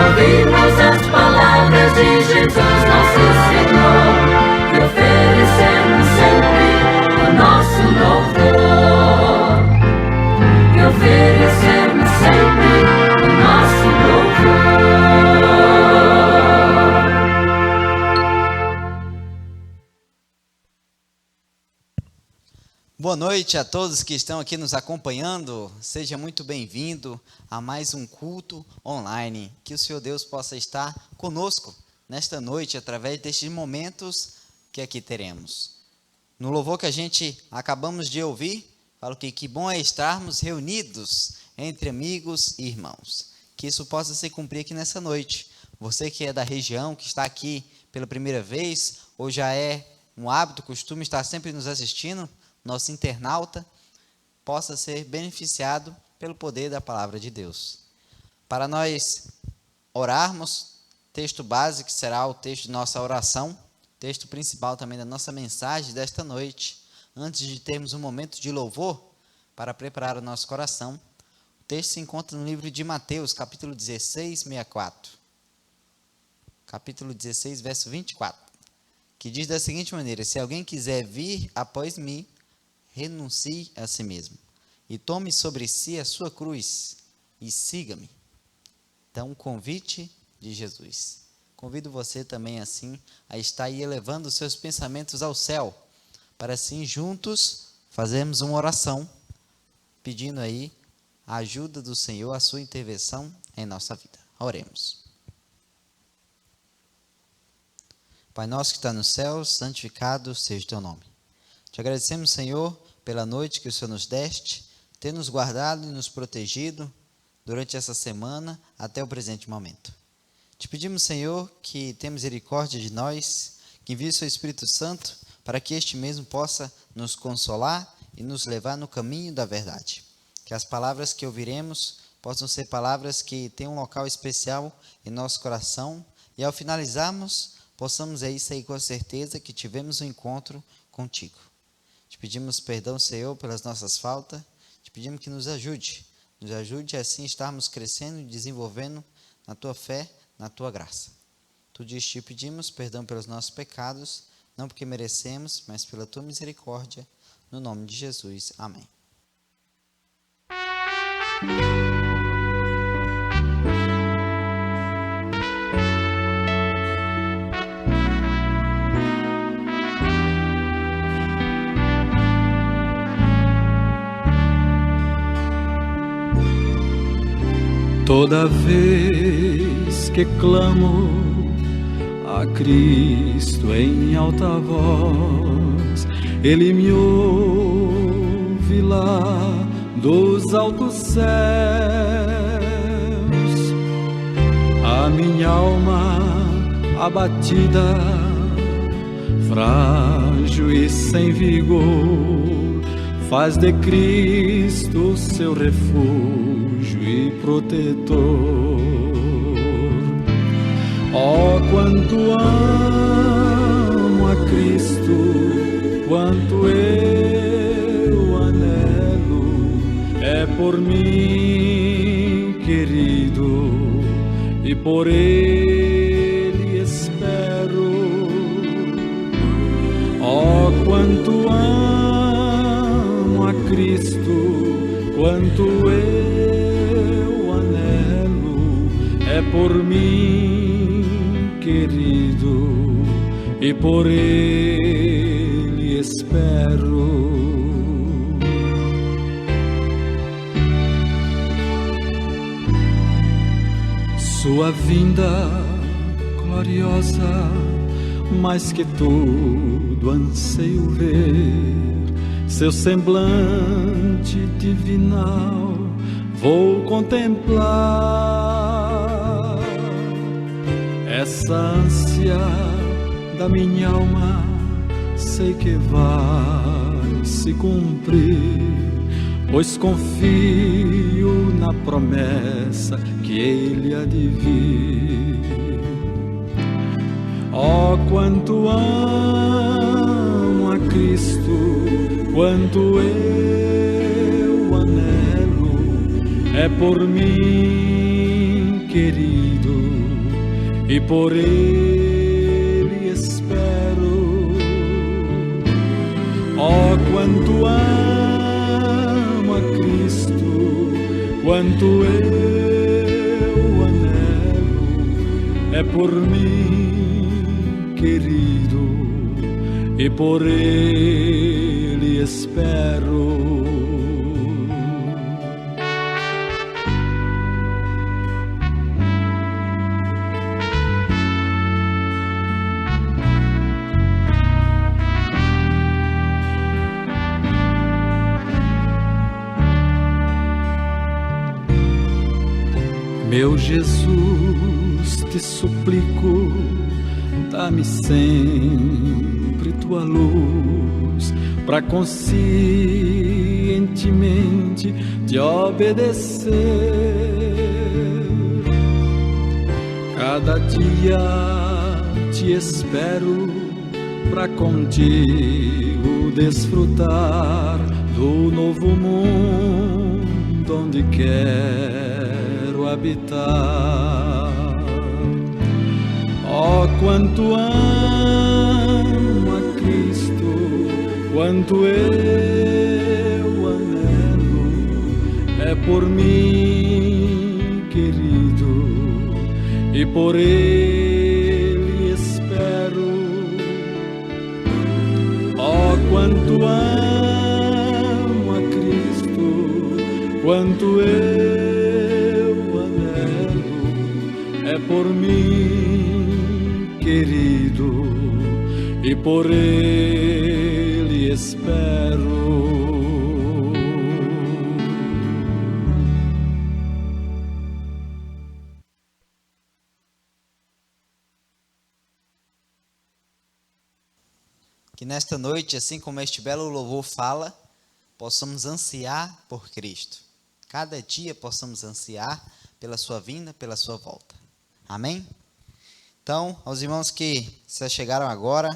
ouvimos as palavras de Jesus, nosso Senhor, e oferecemos sempre o nosso louvor. E oferecemos sempre o nosso louvor. Boa noite a todos que estão aqui nos acompanhando. Seja muito bem-vindo a mais um culto online. Que o Senhor Deus possa estar conosco nesta noite, através destes momentos que aqui teremos. No louvor que a gente acabamos de ouvir, falo que bom é estarmos reunidos entre amigos e irmãos. Que isso possa se cumprir aqui nessa noite. Você que é da região, que está aqui pela primeira vez, ou já é um hábito, costume estar sempre nos assistindo, nosso internauta, possa ser beneficiado pelo poder da palavra de Deus. Para nós orarmos, texto base, que será o texto de nossa oração, texto principal também da nossa mensagem desta noite, antes de termos um momento de louvor, para preparar o nosso coração, o texto se encontra no livro de Mateus, capítulo 16, 64. Capítulo 16, verso 24, que diz da seguinte maneira: se alguém quiser vir após mim, renuncie a si mesmo e tome sobre si a sua cruz e siga-me. Então, um convite de Jesus. Convido você também assim a estar aí elevando os seus pensamentos ao céu, para assim juntos fazermos uma oração, pedindo aí a ajuda do Senhor, a sua intervenção em nossa vida. Oremos. Pai nosso que está no céu, santificado seja o teu nome. Te agradecemos, Senhor, pela noite que o Senhor nos deste, ter nos guardado e nos protegido durante essa semana até o presente momento. Te pedimos, Senhor, que tenha misericórdia de nós, que envie o seu Espírito Santo para que este mesmo possa nos consolar e nos levar no caminho da verdade. Que as palavras que ouviremos possam ser palavras que tenham um local especial em nosso coração e ao finalizarmos, possamos aí sair com a certeza que tivemos um encontro contigo. Te pedimos perdão, Senhor, pelas nossas faltas. Te pedimos que nos ajude a assim estarmos crescendo e desenvolvendo na tua fé, na tua graça. Tudo isso te pedimos, perdão pelos nossos pecados, não porque merecemos, mas pela tua misericórdia, no nome de Jesus. Amém. Toda vez que clamo a Cristo em alta voz, Ele me ouve lá dos altos céus. A minha alma abatida, frágil e sem vigor, faz de Cristo seu refúgio e protetor. Oh, quanto amo a Cristo, quanto eu anelo, é por mim querido e por Ele espero. Oh, quanto amo a Cristo, quanto eu é por mim querido e por Ele espero. Sua vinda gloriosa, mais que tudo anseio ver, seu semblante divinal vou contemplar. Essa ânsia da minha alma sei que vai se cumprir, pois confio na promessa que Ele há de vir. Oh, quanto amo a Cristo, quanto eu anelo, é por mim querido, e por ele espero. Oh, quanto amo a Cristo, quanto eu anelo, é por mim, querido, e por ele espero. Meu Jesus, te suplico, dá-me sempre tua luz, para conscientemente te obedecer. Cada dia te espero, para contigo desfrutar do novo mundo onde quero habitar. Oh, quanto amo a Cristo, quanto eu anelo, é por mim, querido, e por ele espero. Oh, quanto amo a Cristo, quanto eu anelo, é por mim, querido, e por ele espero. Que nesta noite, assim como este belo louvor fala, possamos ansiar por Cristo. Cada dia possamos ansiar pela sua vinda, pela sua volta. Amém? Então, aos irmãos que se chegaram agora,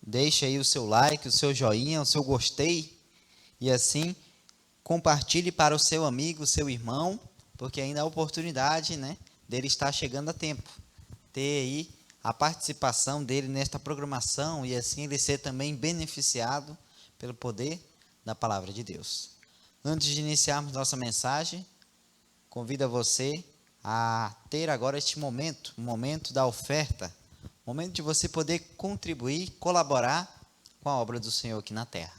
deixe aí o seu like, o seu joinha, o seu gostei, e assim compartilhe para o seu amigo, o seu irmão, porque ainda há oportunidade, né, dele estar chegando a tempo. Ter aí a participação dele nesta programação e assim ele ser também beneficiado pelo poder da palavra de Deus. Antes de iniciarmos nossa mensagem, convido você a ter agora este momento, o momento da oferta, o momento de você poder contribuir, colaborar com a obra do Senhor aqui na terra.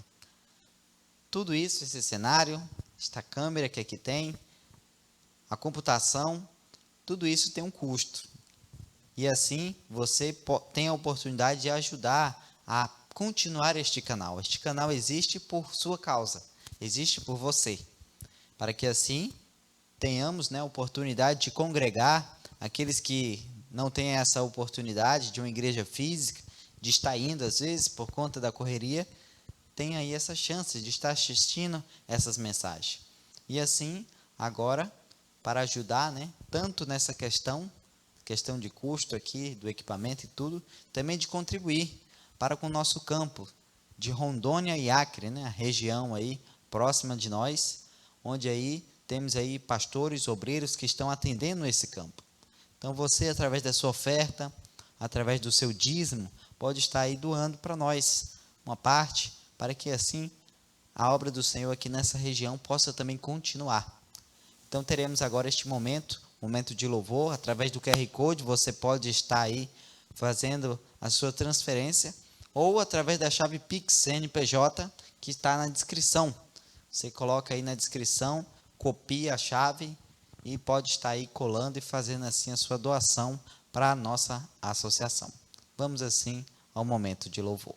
Tudo isso, esse cenário, esta câmera que aqui tem, a computação, tudo isso tem um custo. E assim você tem a oportunidade de ajudar a continuar este canal. Este canal existe por sua causa, existe por você, para que assim tenhamos, né, a oportunidade de congregar aqueles que não têm essa oportunidade de uma igreja física, de estar indo às vezes por conta da correria, tem aí essa chance de estar assistindo essas mensagens. E assim, agora, para ajudar, né, tanto nessa questão de custo aqui, do equipamento e tudo, também de contribuir para com o nosso campo de Rondônia e Acre, né, a região aí próxima de nós, onde aí temos aí pastores, obreiros que estão atendendo esse campo. Então você, através da sua oferta, através do seu dízimo, pode estar aí doando para nós uma parte, para que assim a obra do Senhor aqui nessa região possa também continuar. Então teremos agora este momento de louvor. Através do QR Code você pode estar aí fazendo a sua transferência, ou através da chave Pix CNPJ que está na descrição. Você coloca aí na descrição, copia a chave e pode estar aí colando e fazendo assim a sua doação para a nossa associação. Vamos assim ao momento de louvor.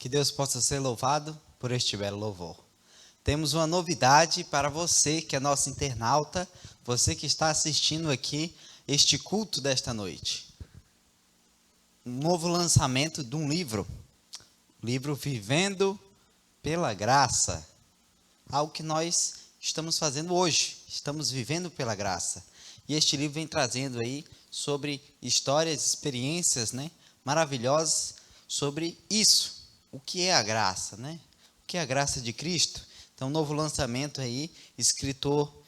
Que Deus possa ser louvado por este belo louvor. Temos uma novidade para você que é nosso internauta, você que está assistindo aqui este culto desta noite. Um novo lançamento de um livro, o livro Vivendo pela Graça. Algo que nós estamos fazendo hoje, estamos vivendo pela graça. E este livro vem trazendo aí sobre histórias, experiências, maravilhosas sobre isso. O que é a graça, O que é a graça de Cristo? Então, um novo lançamento aí, escrito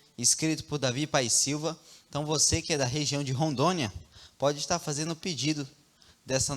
por Davi Paes Silva. Então, você que é da região de Rondônia, pode estar fazendo o pedido desse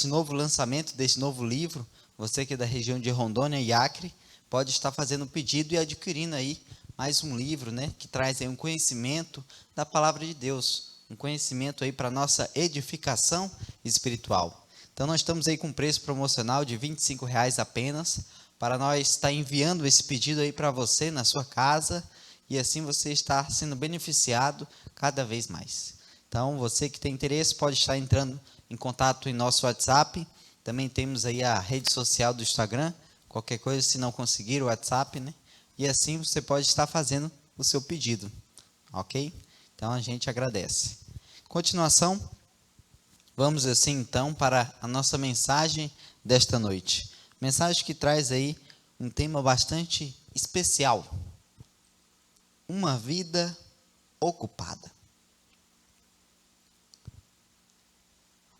novo lançamento, desse novo livro. Você que é da região de Rondônia e Acre, pode estar fazendo o pedido e adquirindo aí mais um livro, que traz aí um conhecimento da palavra de Deus, um conhecimento aí para nossa edificação espiritual. Então, nós estamos aí com um preço promocional de R$ 25,00 apenas, para nós estar enviando esse pedido aí para você na sua casa, e assim você está sendo beneficiado cada vez mais. Então, você que tem interesse pode estar entrando em contato em nosso WhatsApp, também temos aí a rede social do Instagram, qualquer coisa se não conseguir o WhatsApp, e assim você pode estar fazendo o seu pedido, ok? Então, a gente agradece. Continuação, vamos assim então para a nossa mensagem desta noite. Mensagem que traz aí um tema bastante especial. Uma vida ocupada.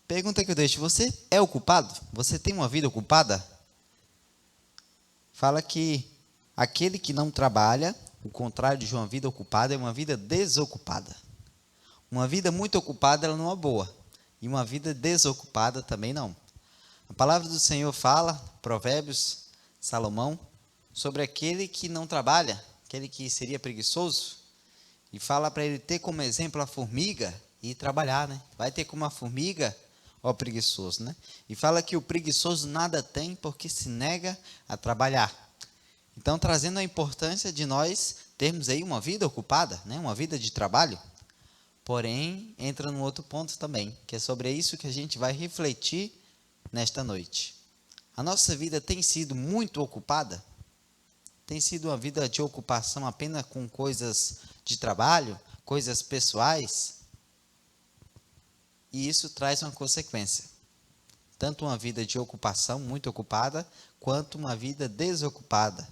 Pergunta que eu deixo, você é ocupado? Você tem uma vida ocupada? Fala que aquele que não trabalha, o contrário de uma vida ocupada, é uma vida desocupada. Uma vida muito ocupada, ela não é boa. E uma vida desocupada também não. A palavra do Senhor fala, Provérbios, Salomão, sobre aquele que não trabalha, aquele que seria preguiçoso, e fala para ele ter como exemplo a formiga e trabalhar, Vai ter como a formiga, ó preguiçoso, E fala que o preguiçoso nada tem porque se nega a trabalhar. Então, trazendo a importância de nós termos aí uma vida ocupada, uma vida de trabalho. Porém, entra num outro ponto também, que é sobre isso que a gente vai refletir nesta noite. A nossa vida tem sido muito ocupada? Tem sido uma vida de ocupação apenas com coisas de trabalho, coisas pessoais? E isso traz uma consequência. Tanto uma vida de ocupação, muito ocupada, quanto uma vida desocupada.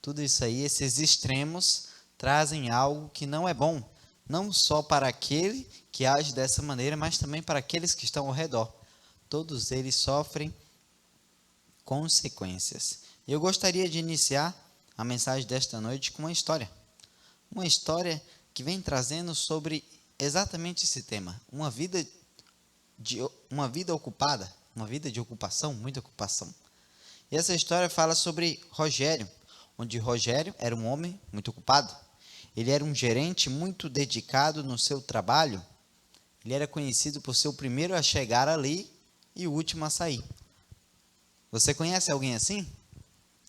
Tudo isso aí, esses extremos, trazem algo que não é bom. Não só para aquele que age dessa maneira, mas também para aqueles que estão ao redor. Todos eles sofrem consequências. Eu gostaria de iniciar a mensagem desta noite com uma história. Uma história que vem trazendo sobre exatamente esse tema. Uma vida ocupada, uma vida de ocupação, muita ocupação. E essa história fala sobre Rogério, onde Rogério era um homem muito ocupado. Ele era um gerente muito dedicado no seu trabalho. Ele era conhecido por ser o primeiro a chegar ali e o último a sair. Você conhece alguém assim?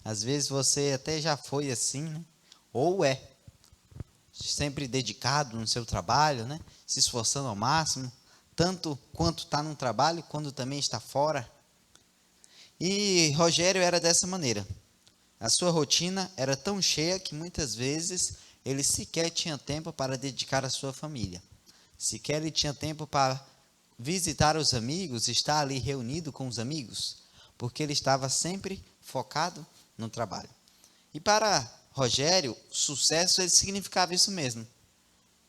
Às vezes você até já foi assim, Ou é. Sempre dedicado no seu trabalho, Se esforçando ao máximo, tanto quanto está no trabalho, quando também está fora. E Rogério era dessa maneira. A sua rotina era tão cheia que muitas vezes ele sequer tinha tempo para dedicar à sua família. Sequer ele tinha tempo para visitar os amigos, estar ali reunido com os amigos, porque ele estava sempre focado no trabalho. E para Rogério, sucesso ele significava isso mesmo.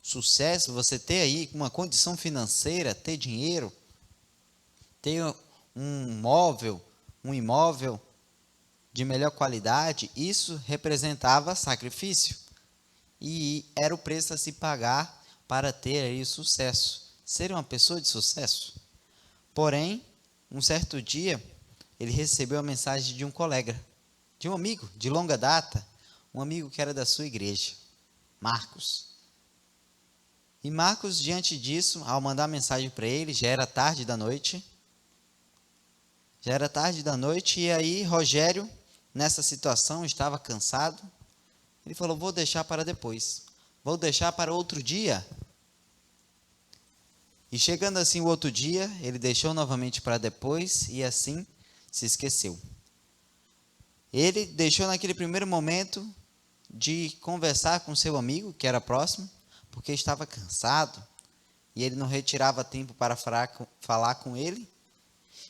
Sucesso, você ter aí uma condição financeira, ter dinheiro, ter um imóvel de melhor qualidade, isso representava sacrifício. E era o preço a se pagar para ter aí o sucesso, ser uma pessoa de sucesso. Porém, um certo dia, ele recebeu a mensagem de um colega, de um amigo de longa data, um amigo que era da sua igreja, Marcos. E Marcos, diante disso, ao mandar mensagem para ele, já era tarde da noite, e aí Rogério, nessa situação, estava cansado. Ele falou, vou deixar para depois, vou deixar para outro dia. E chegando assim o outro dia, ele deixou novamente para depois, e assim se esqueceu. Ele deixou naquele primeiro momento de conversar com seu amigo, que era próximo, porque estava cansado, e ele não retirava tempo para falar com ele.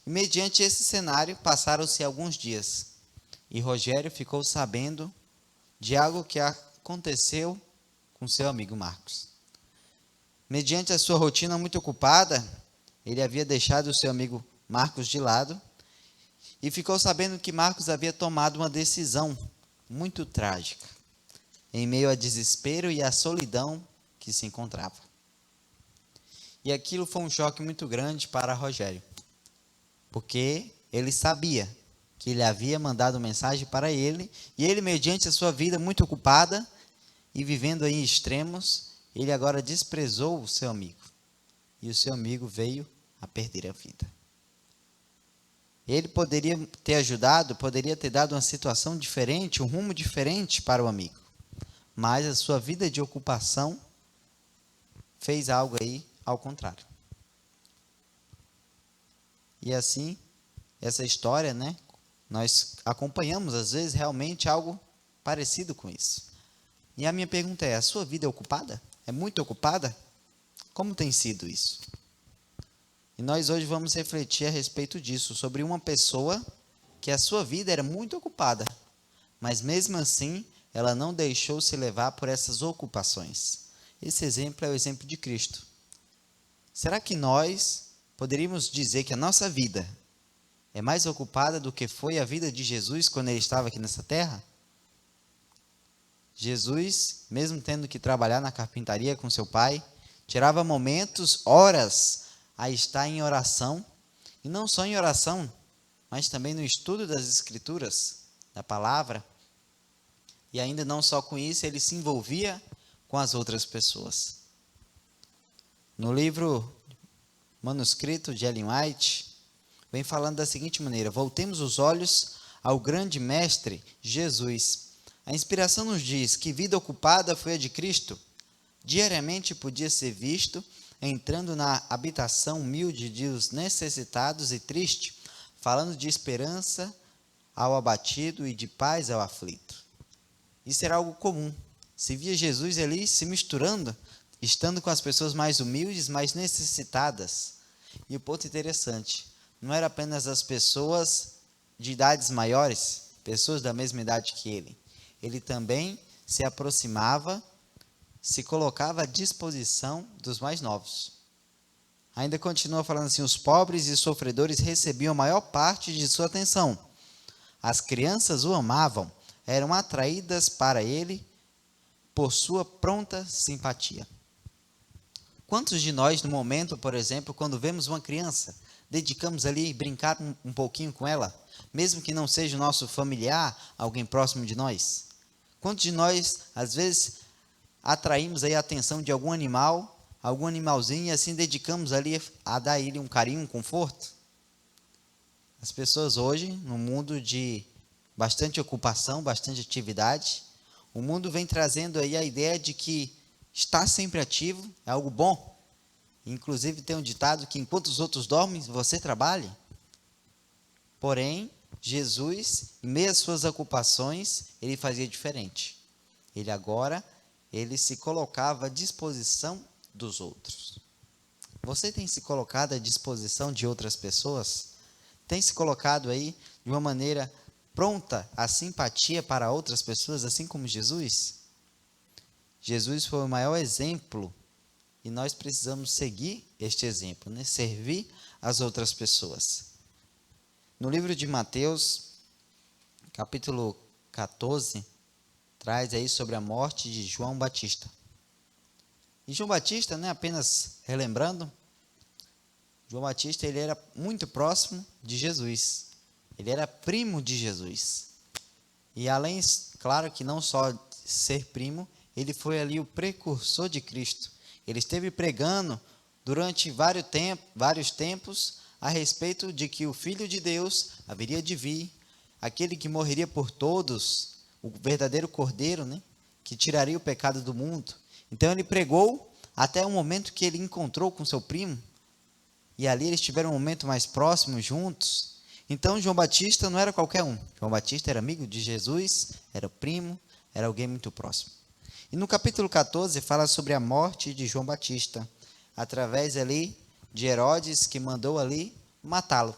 E mediante esse cenário, passaram-se alguns dias, e Rogério ficou sabendo de algo que aconteceu com seu amigo Marcos. Mediante a sua rotina muito ocupada, ele havia deixado o seu amigo Marcos de lado, e ficou sabendo que Marcos havia tomado uma decisão muito trágica, em meio ao desespero e à solidão que se encontrava. E aquilo foi um choque muito grande para Rogério, porque ele sabia que ele havia mandado mensagem para ele, e ele, mediante a sua vida muito ocupada e vivendo em extremos, ele agora desprezou o seu amigo, e o seu amigo veio a perder a vida. Ele poderia ter ajudado, poderia ter dado uma situação diferente, um rumo diferente para o amigo, mas a sua vida de ocupação fez algo aí ao contrário. E assim, essa história, nós acompanhamos às vezes realmente algo parecido com isso. E a minha pergunta é: a sua vida é ocupada? É muito ocupada? Como tem sido isso? E nós hoje vamos refletir a respeito disso, sobre uma pessoa que a sua vida era muito ocupada, mas mesmo assim ela não deixou se levar por essas ocupações. Esse exemplo é o exemplo de Cristo. Será que nós poderíamos dizer que a nossa vida é mais ocupada do que foi a vida de Jesus quando ele estava aqui nessa terra? Jesus, mesmo tendo que trabalhar na carpintaria com seu pai, tirava momentos, horas, a estar em oração, e não só em oração, mas também no estudo das Escrituras, da palavra, e ainda não só com isso, ele se envolvia com as outras pessoas. No livro manuscrito de Ellen White, vem falando da seguinte maneira: voltemos os olhos ao grande mestre Jesus. A inspiração nos diz que vida ocupada foi a de Cristo. Diariamente podia ser visto entrando na habitação humilde dos necessitados e triste, falando de esperança ao abatido e de paz ao aflito. Isso era algo comum. Se via Jesus ali se misturando, estando com as pessoas mais humildes, mais necessitadas. E o ponto interessante, não era apenas as pessoas de idades maiores, pessoas da mesma idade que ele. Ele também se aproximava, se colocava à disposição dos mais novos. Ainda continua falando assim: os pobres e sofredores recebiam a maior parte de sua atenção. As crianças o amavam, eram atraídas para ele por sua pronta simpatia. Quantos de nós, no momento, por exemplo, quando vemos uma criança, dedicamos ali brincar um pouquinho com ela, mesmo que não seja o nosso familiar, alguém próximo de nós? Quantos de nós, às vezes, atraímos aí a atenção de algum animalzinho, e assim dedicamos ali a dar a ele um carinho, um conforto? As pessoas hoje, no mundo de bastante ocupação, bastante atividade, o mundo vem trazendo aí a ideia de que estar sempre ativo é algo bom. Inclusive tem um ditado que enquanto os outros dormem, você trabalha. Porém, Jesus, em meio às suas ocupações, ele fazia diferente. Ele se colocava à disposição dos outros. Você tem se colocado à disposição de outras pessoas? Tem se colocado aí de uma maneira pronta à simpatia para outras pessoas, assim como Jesus? Jesus foi o maior exemplo e nós precisamos seguir este exemplo, servir as outras pessoas. No livro de Mateus, capítulo 14, traz aí sobre a morte de João Batista. E João Batista, apenas relembrando, João Batista ele era muito próximo de Jesus. Ele era primo de Jesus. E além, claro que não só ser primo, ele foi ali o precursor de Cristo. Ele esteve pregando durante vários tempos a respeito de que o Filho de Deus haveria de vir, aquele que morreria por todos, o verdadeiro Cordeiro, que tiraria o pecado do mundo. Então ele pregou até o momento que ele encontrou com seu primo, e ali eles tiveram um momento mais próximo juntos. Então João Batista não era qualquer um. João Batista era amigo de Jesus, era primo, era alguém muito próximo. E no capítulo 14 fala sobre a morte de João Batista, através ali de Herodes, que mandou ali matá-lo.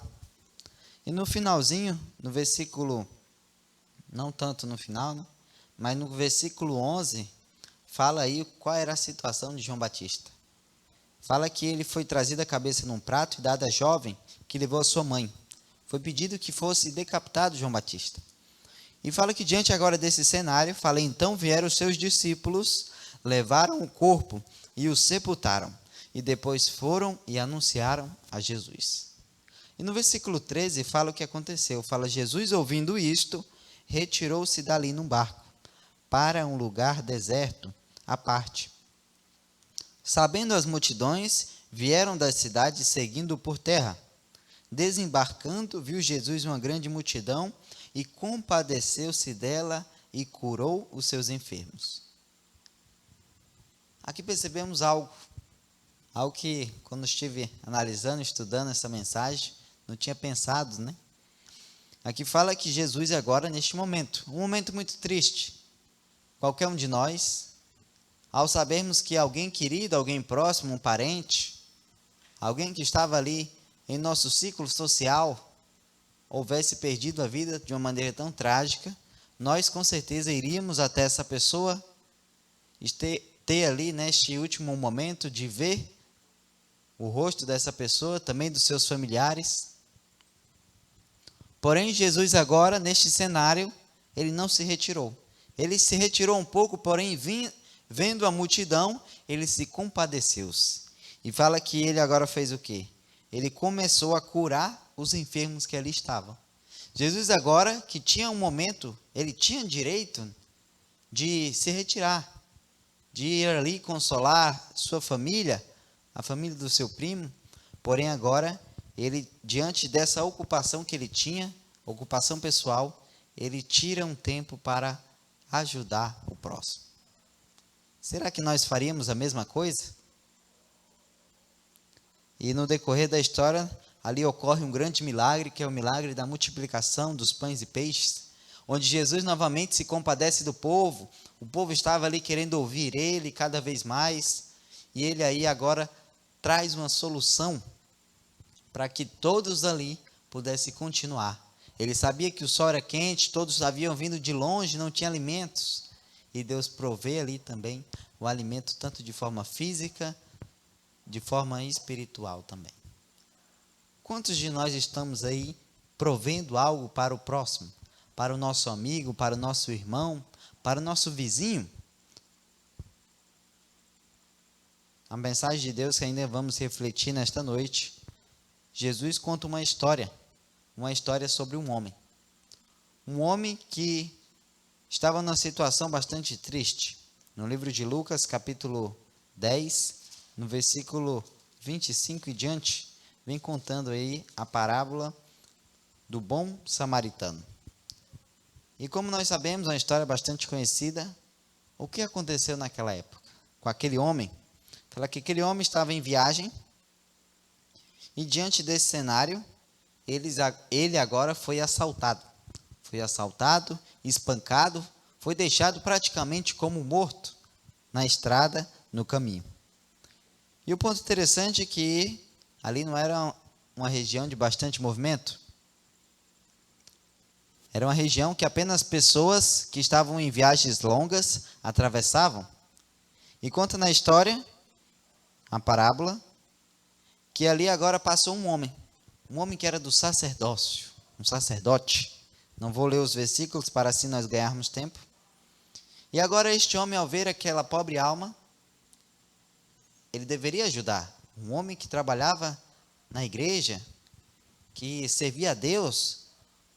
E no finalzinho, no versículo, não tanto no final, né? Mas no versículo 11, fala aí qual era a situação de João Batista. Fala que ele foi trazido a cabeça num prato e dado à jovem que levou a sua mãe. Foi pedido que fosse decapitado João Batista. E fala que diante agora desse cenário, fala, então vieram os seus discípulos, levaram o corpo e o sepultaram. E depois foram e anunciaram a Jesus. E no versículo 13 fala o que aconteceu. Fala, Jesus ouvindo isto, retirou-se dali num barco, para um lugar deserto, à parte. Sabendo as multidões, vieram das cidades seguindo por terra. Desembarcando, viu Jesus uma grande multidão e compadeceu-se dela e curou os seus enfermos. Aqui percebemos algo que quando estive analisando, estudando essa mensagem, não tinha pensado, né? Aqui fala que Jesus agora, neste momento, um momento muito triste. Qualquer um de nós, ao sabermos que alguém querido, alguém próximo, um parente, alguém que estava ali em nosso ciclo social, houvesse perdido a vida de uma maneira tão trágica, nós com certeza iríamos até essa pessoa, ter ali neste último momento de ver o rosto dessa pessoa, também dos seus familiares. Porém, Jesus agora, neste cenário, ele não se retirou. Ele se retirou um pouco, porém, vendo a multidão, ele se compadeceu-se. E fala que ele agora fez o quê? Ele começou a curar os enfermos que ali estavam. Jesus agora, que tinha um momento, ele tinha direito de se retirar, de ir ali consolar sua família, a família do seu primo. Porém agora, ele, diante dessa ocupação que ele tinha, ocupação pessoal, ele tira um tempo para ajudar o próximo. Será que nós faríamos a mesma coisa? E no decorrer da história, ali ocorre um grande milagre, que é o milagre da multiplicação dos pães e peixes, onde Jesus novamente se compadece do povo. O povo estava ali querendo ouvir ele cada vez mais, e ele aí agora traz uma solução para que todos ali pudessem continuar. Ele sabia que o sol era quente, todos haviam vindo de longe, não tinha alimentos, e Deus provê ali também o alimento, tanto de forma física, de forma espiritual também. Quantos de nós estamos aí provendo algo para o próximo, para o nosso amigo, para o nosso irmão, para o nosso vizinho? A mensagem de Deus que ainda vamos refletir nesta noite, Jesus conta uma história sobre um homem que estava numa situação bastante triste. No livro de Lucas, capítulo 10, no versículo 25 e diante, vem contando aí a parábola do bom samaritano. E como nós sabemos, uma história bastante conhecida, o que aconteceu naquela época com aquele homem? Fala que aquele homem estava em viagem e diante desse cenário, ele agora foi assaltado. Foi assaltado, espancado, foi deixado praticamente como morto na estrada, no caminho. E o ponto interessante é que ali não era uma região de bastante movimento. Era uma região que apenas pessoas que estavam em viagens longas atravessavam. E conta na história, a parábola, que ali agora passou um homem que era do sacerdócio, um sacerdote. Não vou ler os versículos para assim nós ganharmos tempo. E agora este homem, ao ver aquela pobre alma, ele deveria ajudar. Um homem que trabalhava na igreja, que servia a Deus,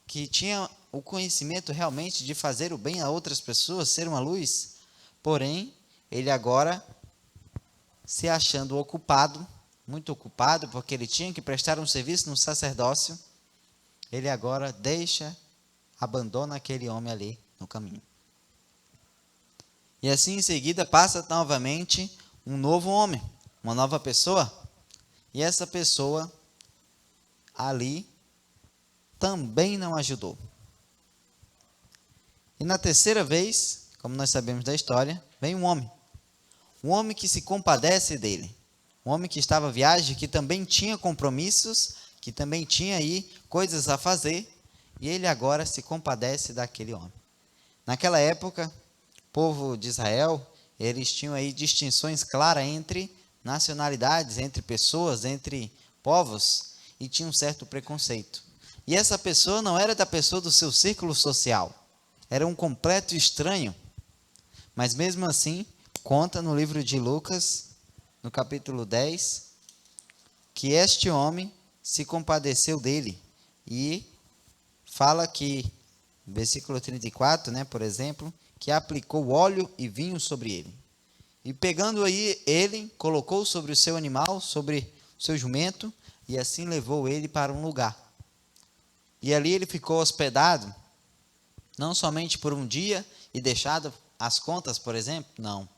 que tinha o conhecimento realmente de fazer o bem a outras pessoas, ser uma luz. Porém, ele agora, se achando ocupado, muito ocupado, porque ele tinha que prestar um serviço no sacerdócio, ele agora abandona aquele homem ali no caminho. E assim em seguida passa novamente um novo homem, uma nova pessoa, e essa pessoa ali também não ajudou. E na terceira vez, como nós sabemos da história, vem um homem que se compadece dele, um homem que estava à viagem, que também tinha compromissos, que também tinha aí coisas a fazer, e ele agora se compadece daquele homem. Naquela época, o povo de Israel, eles tinham aí distinções claras entre nacionalidades, entre pessoas, entre povos, e tinha um certo preconceito. E essa pessoa não era da pessoa do seu círculo social, era um completo estranho. Mas mesmo assim, conta no livro de Lucas, no capítulo 10, que este homem se compadeceu dele. E fala que, versículo 34, por exemplo, que aplicou óleo e vinho sobre ele. E pegando aí ele, colocou sobre o seu animal, sobre o seu jumento, e assim levou ele para um lugar. E ali ele ficou hospedado, não somente por um dia e deixado as contas, por exemplo, não.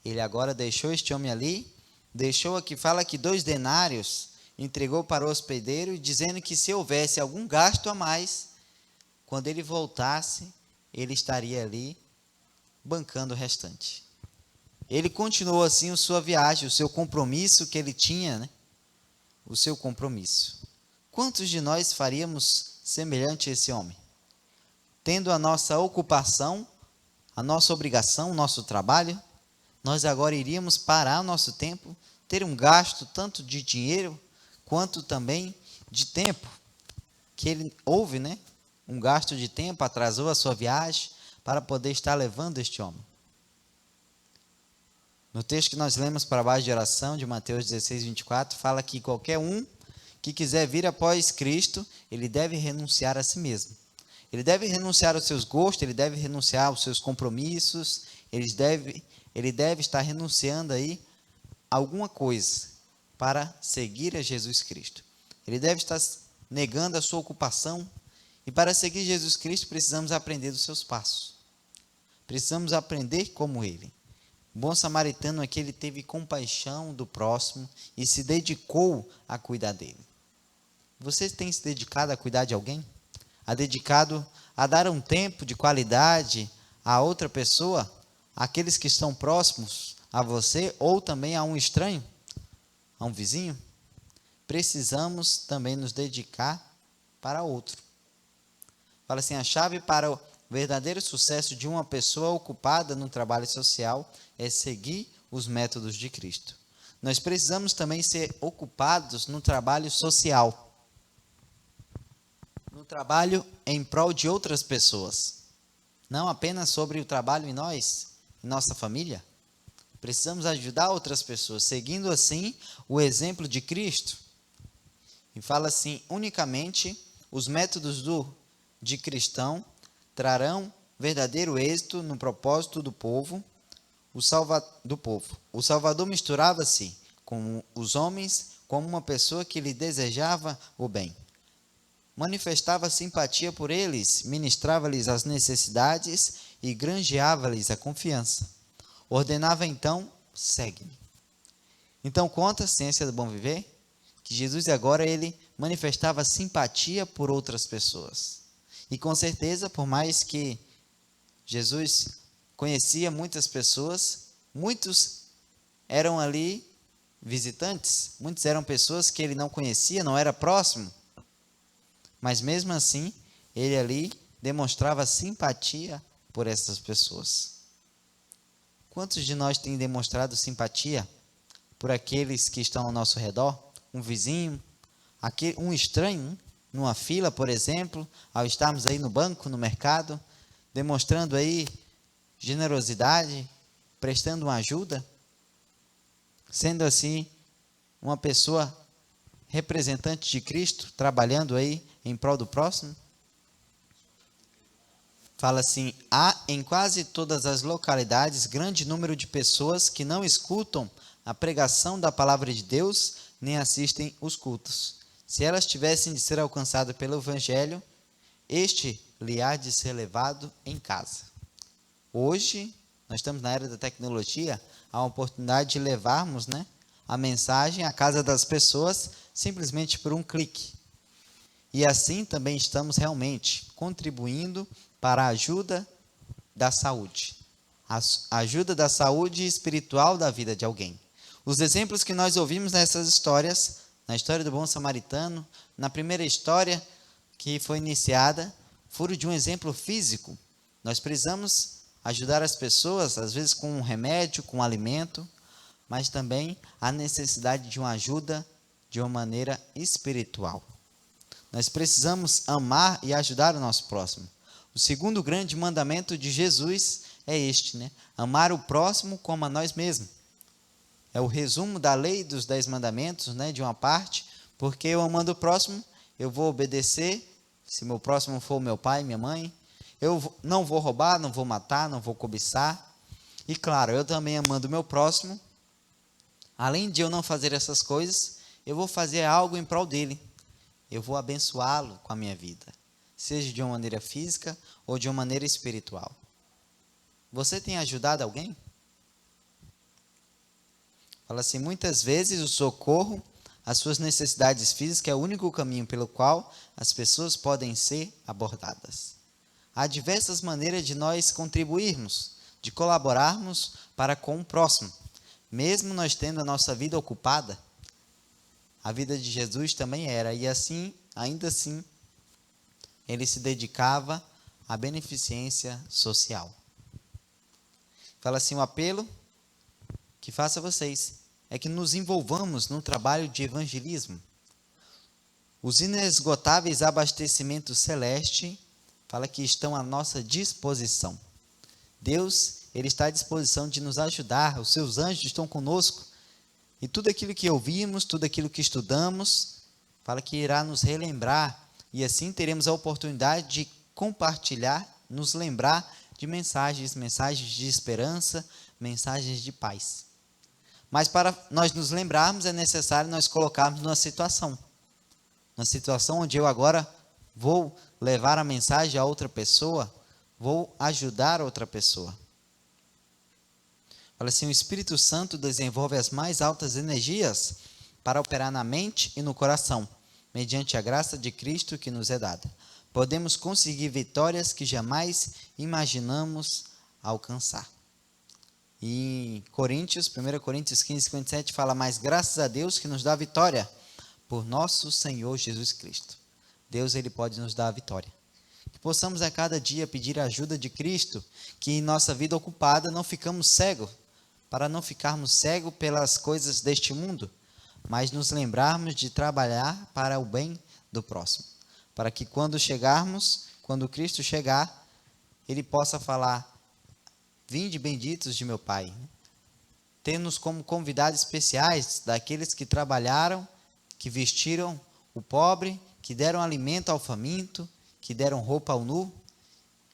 Ele agora deixou este homem ali, deixou aqui, fala que 2 denários entregou para o hospedeiro, dizendo que se houvesse algum gasto a mais, quando ele voltasse, ele estaria ali bancando o restante. Ele continuou assim a sua viagem, o seu compromisso que ele tinha, o seu compromisso. Quantos de nós faríamos semelhante a esse homem? Tendo a nossa ocupação, a nossa obrigação, o nosso trabalho, nós agora iríamos parar o nosso tempo, ter um gasto tanto de dinheiro, quanto também de tempo, que ele houve, um gasto de tempo, atrasou a sua viagem, para poder estar levando este homem. No texto que nós lemos para baixo de oração, de Mateus 16, 24, fala que qualquer um que quiser vir após Cristo, ele deve renunciar a si mesmo. Ele deve renunciar aos seus gostos, ele deve renunciar aos seus compromissos, ele deve estar renunciando aí a alguma coisa para seguir a Jesus Cristo. Ele deve estar negando a sua ocupação, e para seguir Jesus Cristo precisamos aprender dos seus passos. Precisamos aprender como ele. O bom samaritano é que ele teve compaixão do próximo e se dedicou a cuidar dele. Você tem se dedicado a cuidar de alguém? Dedicado a dar um tempo de qualidade a outra pessoa, àqueles que estão próximos a você ou também a um estranho, a um vizinho? Precisamos também nos dedicar para outro. Fala assim, a chave para o verdadeiro sucesso de uma pessoa ocupada no trabalho social é seguir os métodos de Cristo. Nós precisamos também ser ocupados no trabalho social, no trabalho em prol de outras pessoas, não apenas sobre o trabalho em nós, em nossa família. Precisamos ajudar outras pessoas, seguindo assim o exemplo de Cristo. E fala assim, unicamente os métodos de cristão trarão verdadeiro êxito no propósito do povo. O Salvador misturava-se com os homens como uma pessoa que lhe desejava o bem. Manifestava simpatia por eles, ministrava-lhes as necessidades e granjeava-lhes a confiança. Ordenava então, segue-me. Então conta a ciência do bom viver, que Jesus agora ele manifestava simpatia por outras pessoas. E com certeza, por mais que Jesus conhecia muitas pessoas, muitos eram ali visitantes, muitos eram pessoas que ele não conhecia, não era próximo, mas mesmo assim, ele ali demonstrava simpatia por essas pessoas. Quantos de nós têm demonstrado simpatia por aqueles que estão ao nosso redor? Um vizinho, um estranho, numa fila, por exemplo, ao estarmos aí no banco, no mercado, demonstrando aí generosidade, prestando uma ajuda, sendo assim uma pessoa representante de Cristo, trabalhando aí em prol do próximo. Fala assim, há em quase todas as localidades grande número de pessoas que não escutam a pregação da palavra de Deus, nem assistem os cultos. Se elas tivessem de ser alcançadas pelo Evangelho, este lhe há de ser levado em casa. Hoje, nós estamos na era da tecnologia, há uma oportunidade de levarmos a mensagem à casa das pessoas simplesmente por um clique. E assim também estamos realmente contribuindo para a ajuda da saúde. A ajuda da saúde espiritual da vida de alguém. Os exemplos que nós ouvimos nessas histórias, na história do bom samaritano, na primeira história que foi iniciada, foram de um exemplo físico. Nós precisamos ajudar as pessoas, às vezes com um remédio, com um alimento, mas também a necessidade de uma ajuda de uma maneira espiritual. Nós precisamos amar e ajudar o nosso próximo. O segundo grande mandamento de Jesus é este, né? Amar o próximo como a nós mesmos. É o resumo da lei dos 10 mandamentos, né? De uma parte, porque eu amando o próximo, eu vou obedecer, se meu próximo for meu pai, minha mãe. Eu não vou roubar, não vou matar, não vou cobiçar. E claro, eu também amando o meu próximo, além de eu não fazer essas coisas, eu vou fazer algo em prol dele. Eu vou abençoá-lo com a minha vida, seja de uma maneira física ou de uma maneira espiritual. Você tem ajudado alguém? Fala assim, muitas vezes o socorro às suas necessidades físicas é o único caminho pelo qual as pessoas podem ser abordadas. Há diversas maneiras de nós contribuirmos, de colaborarmos para com o próximo. Mesmo nós tendo a nossa vida ocupada, a vida de Jesus também era, e assim, ainda assim, ele se dedicava à beneficência social. Fala assim, o apelo que faço a vocês é que nos envolvamos no trabalho de evangelismo. Os inesgotáveis abastecimentos celestes, fala que estão à nossa disposição. Deus, ele está à disposição de nos ajudar, os seus anjos estão conosco, e tudo aquilo que ouvimos, tudo aquilo que estudamos, fala que irá nos relembrar, e assim teremos a oportunidade de compartilhar, nos lembrar de mensagens de esperança, mensagens de paz. Mas para nós nos lembrarmos, é necessário nós colocarmos numa situação onde eu agora vou levar a mensagem a outra pessoa, vou ajudar outra pessoa. Fala assim, o Espírito Santo desenvolve as mais altas energias para operar na mente e no coração, mediante a graça de Cristo que nos é dada. Podemos conseguir vitórias que jamais imaginamos alcançar. E 1 Coríntios 15:57 fala, mas graças a Deus que nos dá vitória por nosso Senhor Jesus Cristo. Deus, ele pode nos dar a vitória. Que possamos a cada dia pedir a ajuda de Cristo, que em nossa vida ocupada não ficamos cegos, para não ficarmos cegos pelas coisas deste mundo, mas nos lembrarmos de trabalhar para o bem do próximo. Para que quando Cristo chegar, ele possa falar, vinde benditos de meu Pai. Tendo-nos como convidados especiais daqueles que trabalharam, que vestiram o pobre, que deram alimento ao faminto, que deram roupa ao nu,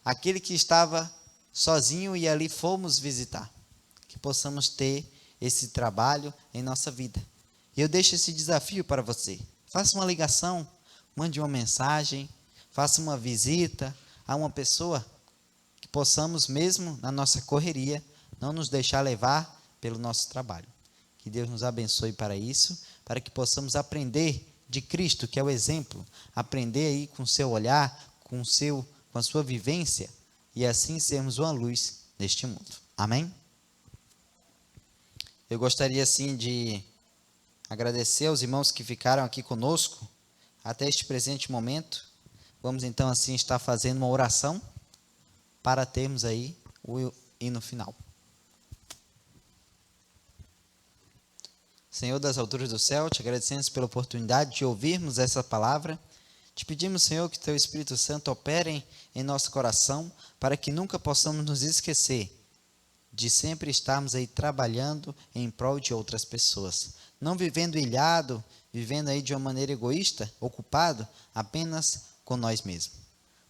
aquele que estava sozinho e ali fomos visitar. Que possamos ter esse trabalho em nossa vida. E eu deixo esse desafio para você. Faça uma ligação, mande uma mensagem, faça uma visita a uma pessoa, que possamos mesmo na nossa correria não nos deixar levar pelo nosso trabalho. Que Deus nos abençoe para isso, para que possamos aprender de Cristo, que é o exemplo, aprender aí com o seu olhar, com a sua vivência, e assim sermos uma luz neste mundo. Amém? Eu gostaria assim de agradecer aos irmãos que ficaram aqui conosco até este presente momento. Vamos então assim estar fazendo uma oração para termos aí o hino final. Senhor das alturas do céu, te agradecemos pela oportunidade de ouvirmos essa palavra. Te pedimos, Senhor, que teu Espírito Santo opere em nosso coração, para que nunca possamos nos esquecer de sempre estarmos aí trabalhando em prol de outras pessoas. Não vivendo ilhado, vivendo aí de uma maneira egoísta, ocupado apenas com nós mesmos.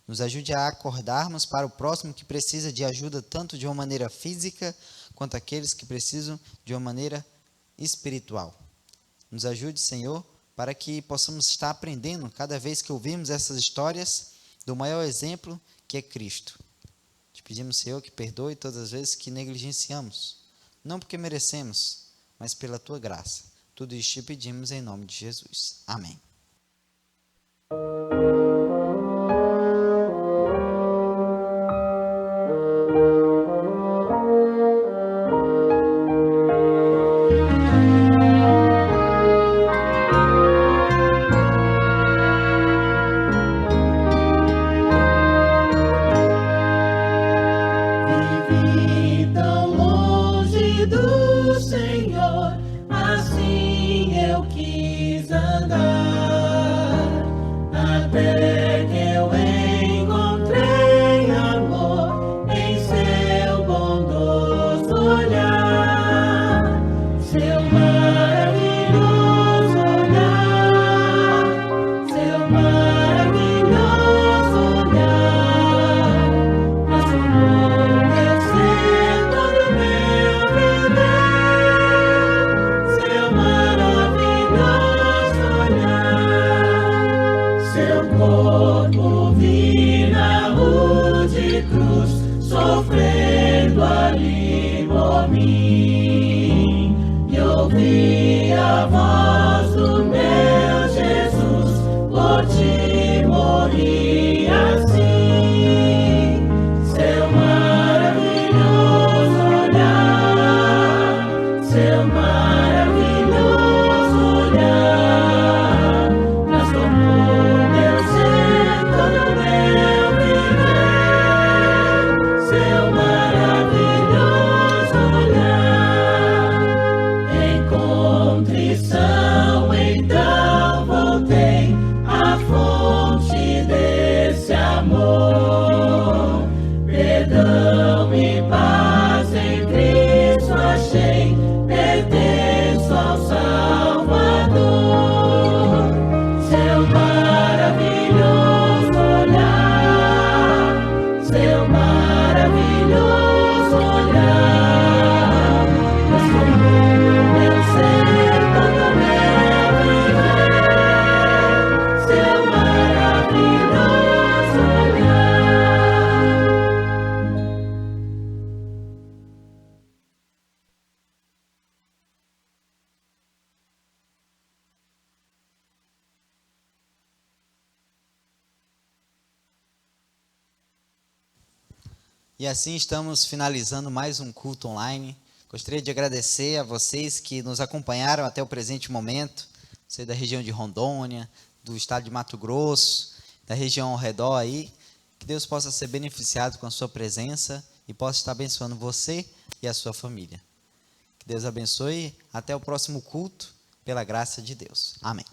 Nos ajude a acordarmos para o próximo que precisa de ajuda tanto de uma maneira física, quanto aqueles que precisam de uma maneira espiritual. Nos ajude, Senhor, para que possamos estar aprendendo cada vez que ouvimos essas histórias do maior exemplo que é Cristo. Te pedimos, Senhor, que perdoe todas as vezes que negligenciamos, não porque merecemos, mas pela tua graça. Tudo isso te pedimos em nome de Jesus. Amém. seu corpo vi na rude cruz, sofrendo ali por mim. E ouvi a voz do meu Jesus, por ti morri assim. Seu maravilhoso olhar, seu maravilhoso olhar, transformou meu ser, todo meu viver. Seu maravilhoso olhar, em contrição então voltei à fonte desse amor. Perdão e paz em Cristo achei, pertenço ao Salvador. Seu maravilhoso olhar, seu maravilhoso olhar, transformou meu ser, todo meu viver. Seu maravilhoso olhar. E assim estamos finalizando mais um culto online. Gostaria de agradecer a vocês que nos acompanharam até o presente momento. Você da região de Rondônia, do estado de Mato Grosso, da região ao redor aí. Que Deus possa ser beneficiado com a sua presença e possa estar abençoando você e a sua família. Que Deus abençoe. Até o próximo culto, pela graça de Deus. Amém.